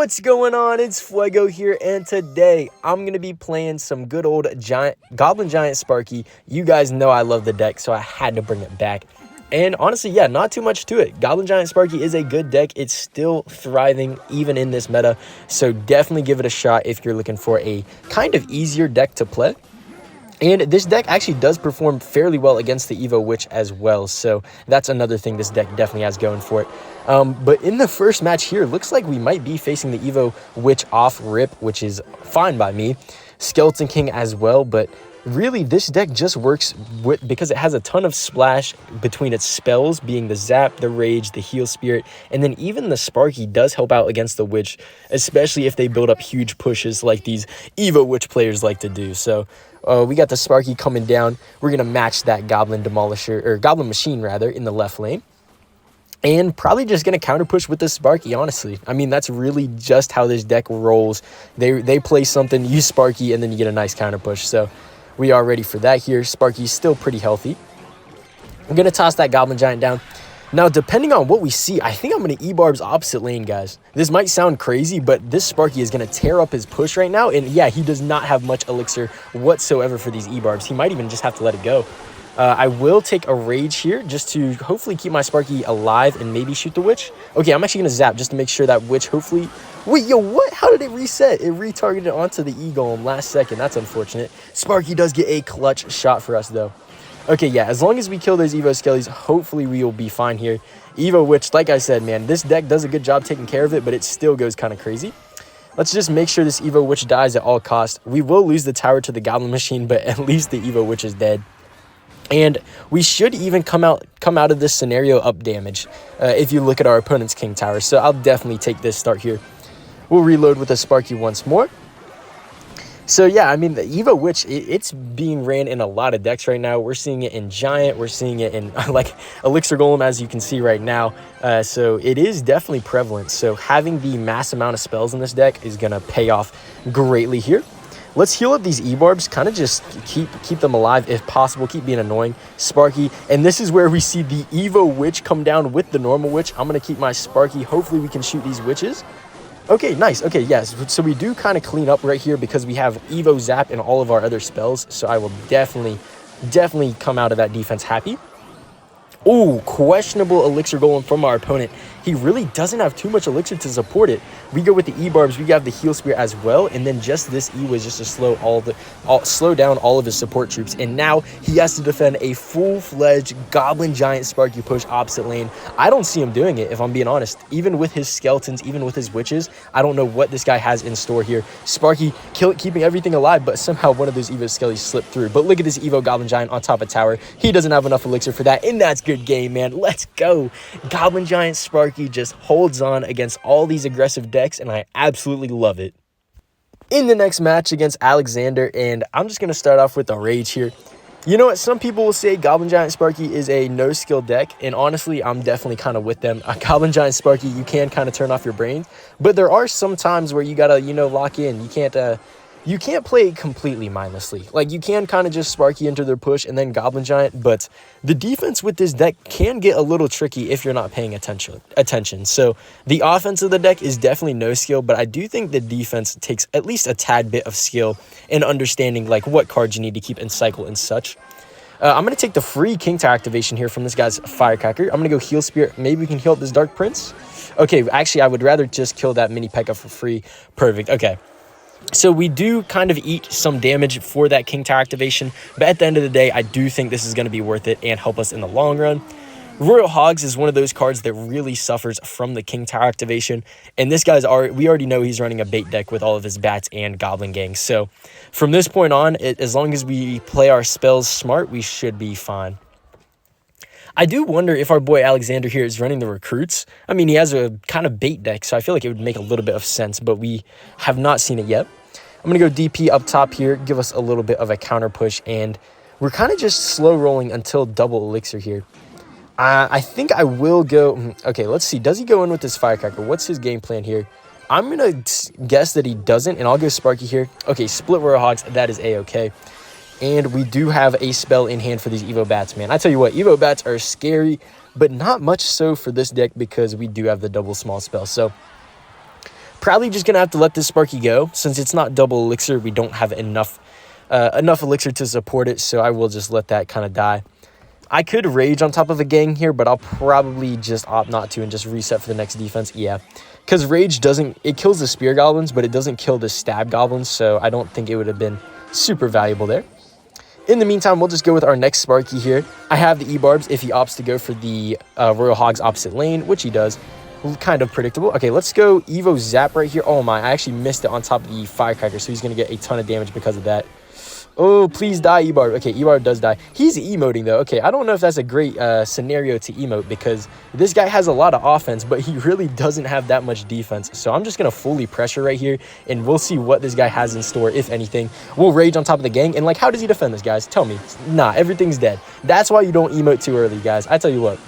What's going on? It's Fuego here, and today I'm going to be playing some good old Goblin Giant Sparky. You guys know I love the deck, so I had to bring it back. And honestly, yeah, not too much to it. Goblin Giant Sparky is a good deck. It's still thriving even in this meta, so definitely give it a shot if you're looking for a kind of easier deck to play. And this deck actually does perform fairly well against the Evo Witch as well, so that's another thing this deck definitely has going for it. But in the first match here, looks like we might be facing the Evo Witch off rip, which is fine by me. Skeleton King as well, but really this deck just works because it has a ton of splash between its spells, being the Zap, the Rage, the Heal Spirit, and then even the Sparky does help out against the Witch, especially if they build up huge pushes like these Evo Witch players like to do. So we got the Sparky coming down. We're going to match that Goblin Demolisher, or Goblin Machine rather, in the left lane. And probably just going to counter push with the Sparky, honestly. I mean, that's really just how this deck rolls. They play something, use Sparky, and then you get a nice counter push. So we are ready for that here. Sparky's still pretty healthy. I'm going to toss that Goblin Giant down. Now, depending on what we see, I think I'm going to E-Barbs opposite lane, guys. This might sound crazy, but this Sparky is going to tear up his push right now. And yeah, he does not have much elixir whatsoever for these E-Barbs. He might even just have to let it go. I will take a Rage here just to hopefully keep my Sparky alive and maybe shoot the Witch. Okay, I'm actually going to Zap just to make sure that Witch hopefully... Wait, yo, what? How did it reset? It retargeted onto the E-Golem last second. That's unfortunate. Sparky does get a clutch shot for us, though. Okay, yeah, as long as we kill those Evo Skellies, hopefully we will be fine here. Evo Witch, like I said, man, this deck does a good job taking care of it, but it still goes kind of crazy. Let's just make sure this Evo Witch dies at all costs. We will lose the tower to the Goblin Machine, but at least the Evo Witch is dead. And we should even come out of this scenario up damage if you look at our opponent's King Tower. So I'll definitely take this start here. We'll reload with a Sparky once more. So yeah, I mean, the Evo Witch, it's being ran in a lot of decks right now. We're seeing it in Giant. We're seeing it in like Elixir Golem, as you can see right now. So it is definitely prevalent. So having the mass amount of spells in this deck is going to pay off greatly here. Let's heal up these E-Barbs, kind of just keep them alive if possible, keep being annoying. Sparky, and this is where we see the Evo Witch come down with the normal Witch. I'm going to keep my Sparky. Hopefully we can shoot these Witches. Okay, nice. Okay, yes. So we do kind of clean up right here because we have Evo Zap and all of our other spells. So I will definitely come out of that defense happy. Ooh, questionable Elixir Golem from our opponent. He really doesn't have too much Elixir to support it. We go with the E-Barbs. We have the Heal Spear as well. And then just this E was just to slow down all of his support troops. And now he has to defend a full-fledged Goblin Giant Sparky push opposite lane. I don't see him doing it, if I'm being honest. Even with his skeletons, even with his witches, I don't know what this guy has in store here. Sparky keeping everything alive, but somehow one of those Evo Skellies slipped through. But look at this Evo Goblin Giant on top of tower. He doesn't have enough Elixir for that, and that's good game, man. Let's go. Goblin Giant Sparky just holds on against all these aggressive decks, and I absolutely love it. In the next match against Alexander, and I'm just going to start off with a Rage here. You know what? Some people will say Goblin Giant Sparky is a no-skill deck, and honestly, I'm definitely kind of with them. A Goblin Giant Sparky, you can kind of turn off your brain, but there are some times where you got to, lock in. You can't play completely mindlessly. Like, you can kind of just Sparky into their push and then Goblin Giant, but the defense with this deck can get a little tricky if you're not paying attention. So the offense of the deck is definitely no skill, but I do think the defense takes at least a tad bit of skill in understanding like what cards you need to keep in cycle and such. I'm going to take the free King Tower activation here from this guy's Firecracker. I'm going to go Heal Spirit. Maybe we can heal up this Dark Prince. Okay, actually, I would rather just kill that mini Pekka for free. Perfect. Okay. So we do kind of eat some damage for that King Tower activation, but at the end of the day, I do think this is going to be worth it and help us in the long run. Royal Hogs is one of those cards that really suffers from the King Tower activation, and this guy's we already know he's running a bait deck with all of his bats and goblin gangs. So from this point on, as long as we play our spells smart, we should be fine. I do wonder if our boy Alexander here is running the recruits. I mean, he has a kind of bait deck, so I feel like it would make a little bit of sense, but we have not seen it yet. I'm going to go DP up top here, give us a little bit of a counter push, and we're kind of just slow rolling until double elixir here. I think I will go... Okay, let's see. Does he go in with this Firecracker? What's his game plan here? I'm going to guess that he doesn't, and I'll go Sparky here. Okay, split Royal Hogs. That is A-okay. And we do have a spell in hand for these Evo Bats, man. I tell you what, Evo Bats are scary, but not much so for this deck because we do have the double small spell. So Probably just going to have to let this Sparky go. Since it's not double elixir, we don't have enough elixir to support it, so I will just let that kind of die. I could rage on top of a gang here, but I'll probably just opt not to and just reset for the next defense. Yeah, because rage it kills the spear goblins, but it doesn't kill the stab goblins, so I don't think it would have been super valuable there. In the meantime, we'll just go with our next Sparky here. I have the E-Barbs if he opts to go for the Royal Hogs opposite lane, which he does. Kind of predictable. Okay, let's go Evo Zap right here. Oh my, I actually missed it on top of the Firecracker, so he's going to get a ton of damage because of that. Oh, please die, E-Barb. Okay, E-Barb does die. He's emoting, though. Okay, I don't know if that's a great scenario to emote because this guy has a lot of offense, but he really doesn't have that much defense. So I'm just going to fully pressure right here, and we'll see what this guy has in store, if anything. We'll rage on top of the gang, and, like, how does he defend this, guys? Tell me. Nah, everything's dead. That's why you don't emote too early, guys. I tell you what.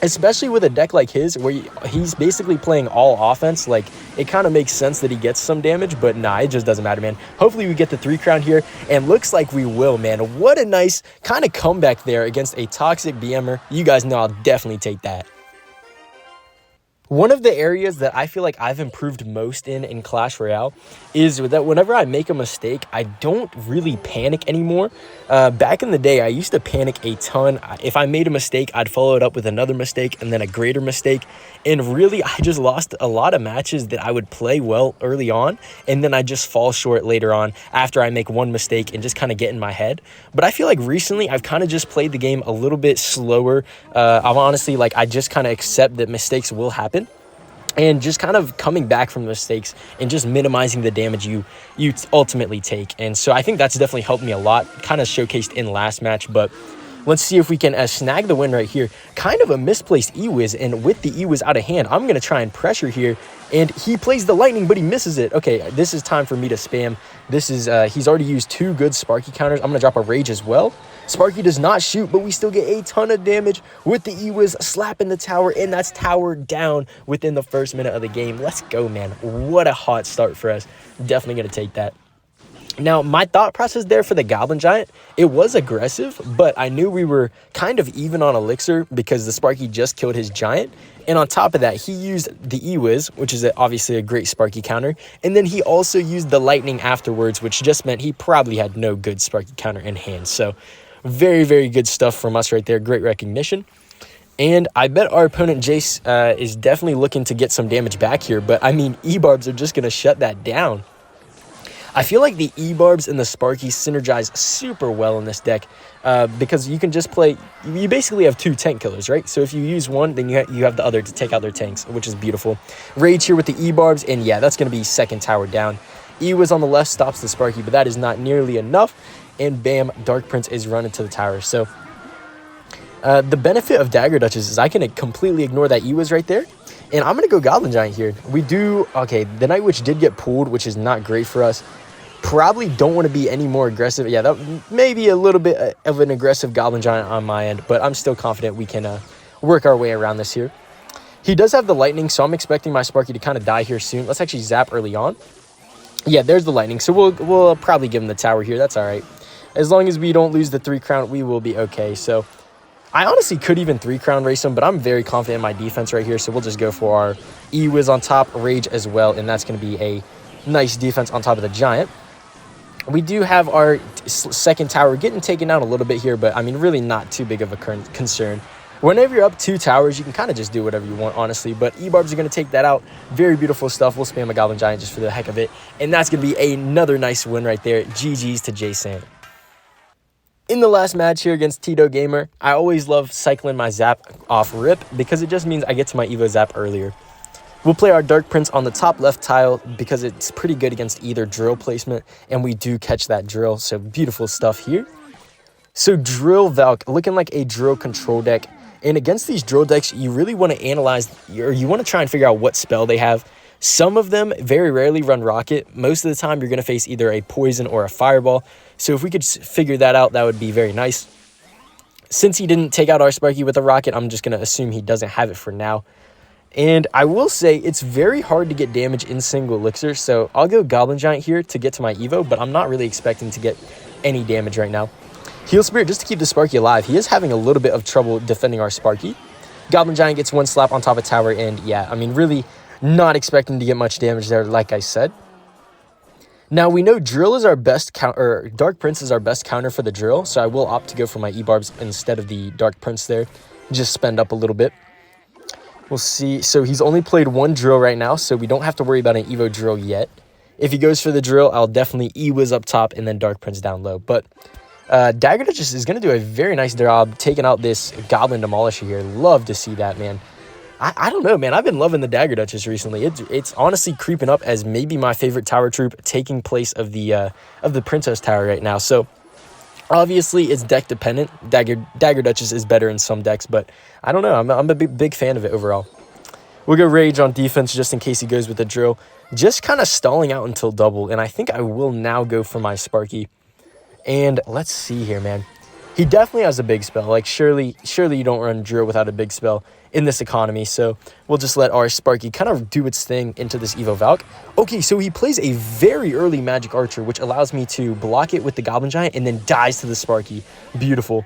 Especially with a deck like his, where he's basically playing all offense, like, it kind of makes sense that he gets some damage, but nah, it just doesn't matter, man. Hopefully we get the 3 crown here, and looks like we will, man. What a nice kind of comeback there against a toxic BMer. You guys know I'll definitely take that. One of the areas that I feel like I've improved most in Clash Royale is that whenever I make a mistake, I don't really panic anymore. Back in the day, I used to panic a ton. If I made a mistake, I'd follow it up with another mistake and then a greater mistake. And really, I just lost a lot of matches that I would play well early on, and then I just fall short later on after I make one mistake and just kind of get in my head. But I feel like recently, I've kind of just played the game a little bit slower. I'm honestly, like, I just kind of accept that mistakes will happen. And just kind of coming back from mistakes and just minimizing the damage you ultimately take. And so I think that's definitely helped me a lot, kind of showcased in last match. But let's see if we can snag the win right here. Kind of a misplaced E-Wiz, and with the E-Wiz out of hand, I'm going to try and pressure here. And he plays the lightning, but he misses it. Okay, this is time for me to spam. This is, he's already used 2 good Sparky counters. I'm going to drop a rage as well. Sparky does not shoot, but we still get a ton of damage with the E-Wiz slapping the tower, and that's tower down within the first minute of the game. Let's go, man. What a hot start for us. Definitely going to take that. Now, my thought process there for the Goblin Giant, it was aggressive, but I knew we were kind of even on Elixir because the Sparky just killed his Giant. And on top of that, he used the E-Wiz, which is obviously a great Sparky counter. And then he also used the Lightning afterwards, which just meant he probably had no good Sparky counter in hand. So very, very good stuff from us right there. Great recognition. And I bet our opponent, Jace, is definitely looking to get some damage back here. But, I mean, E-Barbs are just going to shut that down. I feel like the E-Barbs and the Sparky synergize super well in this deck because you can just play, you basically have 2 tank killers, right? So if you use one, then you have the other to take out their tanks, which is beautiful. Rage here with the E-Barbs, and yeah, that's going to be second tower down. E-Wiz on the left stops the Sparky, but that is not nearly enough. And bam, Dark Prince is running to the tower. So the benefit of Dagger Duchess is I can completely ignore that E-Wiz right there. And I'm going to go Goblin Giant here. We do, okay, the Night Witch did get pulled, which is not great for us. Probably don't want to be any more aggressive. Yeah, that may be a little bit of an aggressive Goblin Giant on my end, but I'm still confident we can work our way around this here. He does have the Lightning, so I'm expecting my Sparky to kind of die here soon. Let's actually zap early on. Yeah, there's the Lightning, so we'll probably give him the tower here. That's all right. As long as we don't lose the 3 crown, we will be okay. So I honestly could even 3 crown race him, but I'm very confident in my defense right here, so we'll just go for our E-Wiz on top, Rage as well, and that's going to be a nice defense on top of the Giant. We do have our second tower getting taken out a little bit here, but I mean, really not too big of a concern. Whenever you're up 2 towers, you can kind of just do whatever you want, honestly, but E-Barbs are going to take that out. Very beautiful stuff. We'll spam a Goblin Giant just for the heck of it, and that's going to be another nice win right there. GG's to Jason. In the last match here against Tito Gamer, I always love cycling my Zap off rip because it just means I get to my Evo Zap earlier. We'll play our Dark Prince on the top left tile because it's pretty good against either drill placement, and we do catch that drill, so beautiful stuff here. So Drill Valk, looking like a drill control deck, and against these drill decks, you really want to analyze, or you want to try and figure out what spell they have. Some of them very rarely run Rocket. Most of the time, you're going to face either a Poison or a Fireball, so if we could figure that out, that would be very nice. Since he didn't take out our Sparky with a Rocket, I'm just going to assume he doesn't have it for now. And I will say it's very hard to get damage in single elixir, so I'll go Goblin Giant here to get to my Evo, but I'm not really expecting to get any damage right now. Heal Spirit just to keep the Sparky alive. He is having a little bit of trouble defending our Sparky. Goblin Giant gets 1 slap on top of tower, and yeah, I mean, really Not expecting to get much damage there, like I said. Now, we know Drill is our best counter, or Dark Prince is our best counter for the Drill, so I will opt to go for my E-Barbs instead of the Dark Prince there. Just spend up a little bit. We'll see. So he's only played one Drill right now, so we don't have to worry about an Evo Drill yet. If he goes for the Drill, I'll definitely E-Wiz up top and then Dark Prince down low. But Dagger Duchess is going to do a very nice job taking out this Goblin Demolisher here. Love to see that, man. I don't know, man. I've been loving the Dagger Duchess recently. It's honestly creeping up as maybe my favorite tower troop, taking place of the Princess Tower right now. So obviously it's deck dependent. Dagger Duchess is better in some decks, but I don't know. I'm a big fan of it overall. We'll go Rage on defense just in case he goes with the Drill. Just kind of stalling out until double, and I think I will now go for my Sparky. And let's see here, man. He definitely has a big spell. Like, surely you don't run Drill without a big spell in this economy. So we'll just let our Sparky kind of do its thing into this Evo Valk. Okay, so he plays a very early Magic Archer, which allows me to block it with the Goblin Giant and then dies to the Sparky. Beautiful.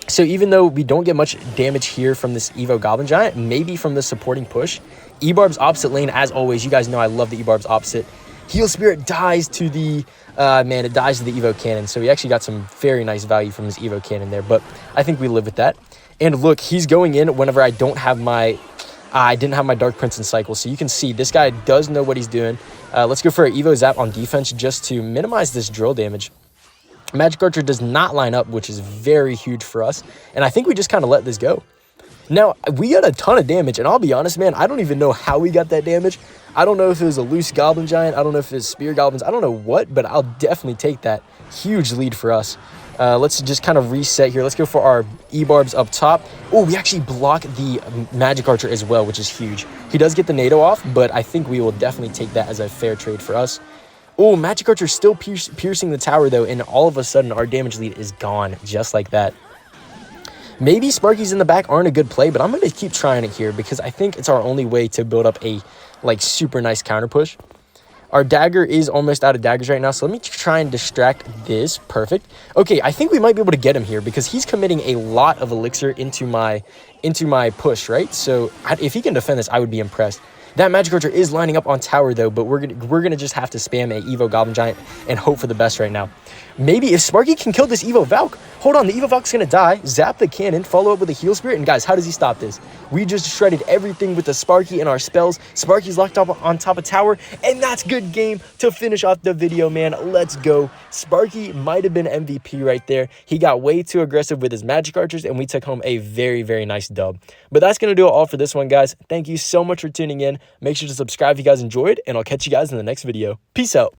So even though we don't get much damage here from this Evo Goblin Giant, maybe from the supporting push, E-Barbs opposite lane, as always. You guys know I love the E-Barbs opposite. Heal Spirit dies to the, it dies to the Evo Cannon. So we actually got some very nice value from his Evo Cannon there, but I think we live with that. And look, he's going in whenever I don't have my, I didn't have my Dark Prince in cycle. So you can see this guy does know what he's doing. Let's go for an Evo Zap on defense just to minimize this Drill damage. Magic Archer does not line up, which is very huge for us. And I think we just kind of let this go. Now, we got a ton of damage, and I'll be honest, man, I don't even know how we got that damage. I don't know if it was a loose Goblin Giant. I don't know if it's Spear Goblins. I don't know what, but I'll definitely take that. Huge lead for us. Let's just kind of reset here. Let's go for our E-Barbs up top. Oh, we actually block the Magic Archer as well, which is huge. He does get the NATO off, but I think we will definitely take that as a fair trade for us. Oh, Magic Archer still piercing the tower, though, and all of a sudden, our damage lead is gone, just like that. Maybe Sparkies in the back aren't a good play, but I'm going to keep trying it here because I think it's our only way to build up a, super nice counter push. Our dagger is almost out of daggers right now, so let me try and distract this. Perfect. Okay, I think we might be able to get him here because he's committing a lot of elixir into my push, right? So if he can defend this, I would be impressed. That Magic Archer is lining up on tower, though, but we're gonna just have to spam a Evo Goblin Giant and hope for the best right now. Maybe if Sparky can kill this Evo Valk. Hold on, the Evo Valk's gonna die. Zap the cannon, follow up with a Heal Spirit, and guys, how does he stop this? We just shredded everything with the Sparky and our spells. Sparky's locked up on top of tower, and that's good game to finish off the video, man. Let's go. Sparky might have been MVP right there. He got way too aggressive with his Magic Archers, and we took home a very, very nice dub. But that's gonna do it all for this one, guys. Thank you so much for tuning in. Make sure to subscribe if you guys enjoyed, and I'll catch you guys in the next video. Peace out.